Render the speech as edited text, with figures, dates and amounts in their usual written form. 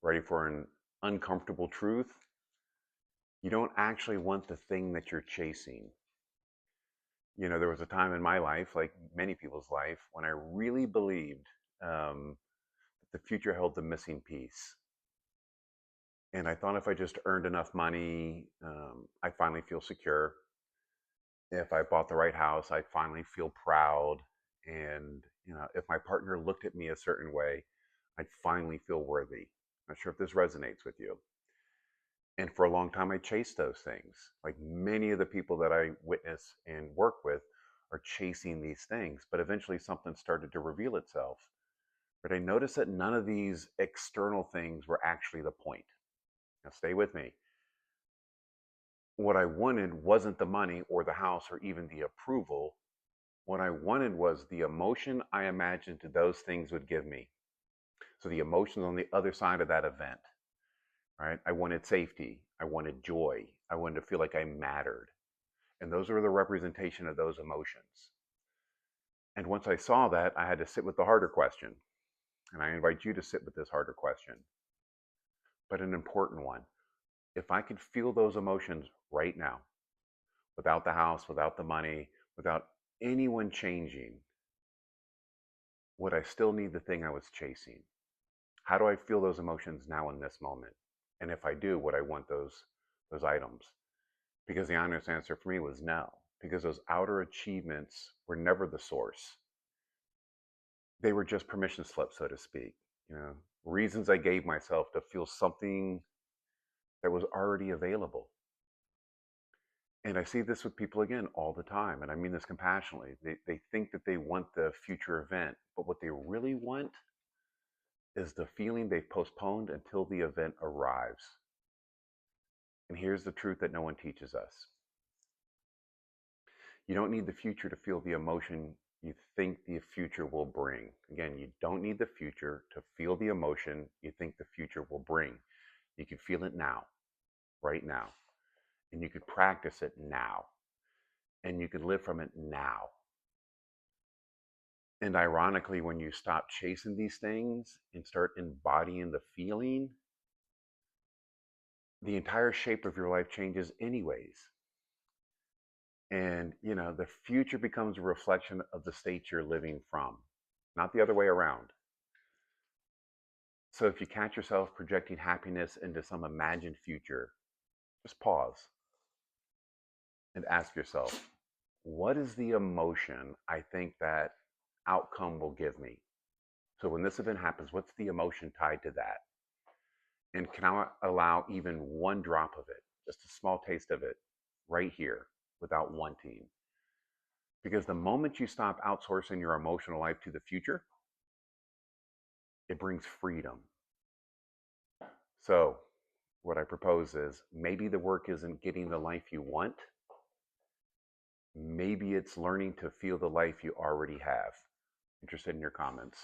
Ready for an uncomfortable truth? You don't actually want the thing that you're chasing. There was a time in my life, like many people's life, when I really believed that the future held the missing piece. And I thought if I just earned enough money, I'd finally feel secure. If I bought the right house, I'd finally feel proud. And, if my partner looked at me a certain way, I'd finally feel worthy. Not sure if this resonates with you. And for a long time, I chased those things. Like many of the people that I witness and work with are chasing these things. But eventually, something started to reveal itself. But I noticed that none of these external things were actually the point. Now, stay with me. What I wanted wasn't the money or the house or even the approval. What I wanted was the emotion I imagined those things would give me. So the emotions on the other side of that event, right? I wanted safety. I wanted joy. I wanted to feel like I mattered. And those were the representation of those emotions. And once I saw that, I had to sit with the harder question. And I invite you to sit with this harder question, but an important one. If I could feel those emotions right now, without the house, without the money, without anyone changing, would I still need the thing I was chasing? How do I feel those emotions now in this moment? And if I do, would I want those items? Because the honest answer for me was no, because those outer achievements were never the source. They were just permission slips, so to speak. Reasons I gave myself to feel something that was already available. And I see this with people again all the time, and I mean this compassionately. They think that they want the future event, but what they really want is the feeling they've postponed until the event arrives. And here's the truth that no one teaches us. You don't need the future to feel the emotion you think the future will bring. Again, you don't need the future to feel the emotion you think the future will bring. You can feel it now, right now. And you could practice it now. And you could live from it now. And ironically, when you stop chasing these things and start embodying the feeling, the entire shape of your life changes anyways. And, the future becomes a reflection of the state you're living from, not the other way around. So if you catch yourself projecting happiness into some imagined future, just pause and ask yourself, what is the emotion I think that outcome will give me? So when this event happens, what's the emotion tied to that? And can I allow even one drop of it, just a small taste of it, right here without wanting? Because the moment you stop outsourcing your emotional life to the future, it brings freedom. So what I propose is maybe the work isn't getting the life you want. Maybe it's learning to feel the life you already have. Interested in your comments.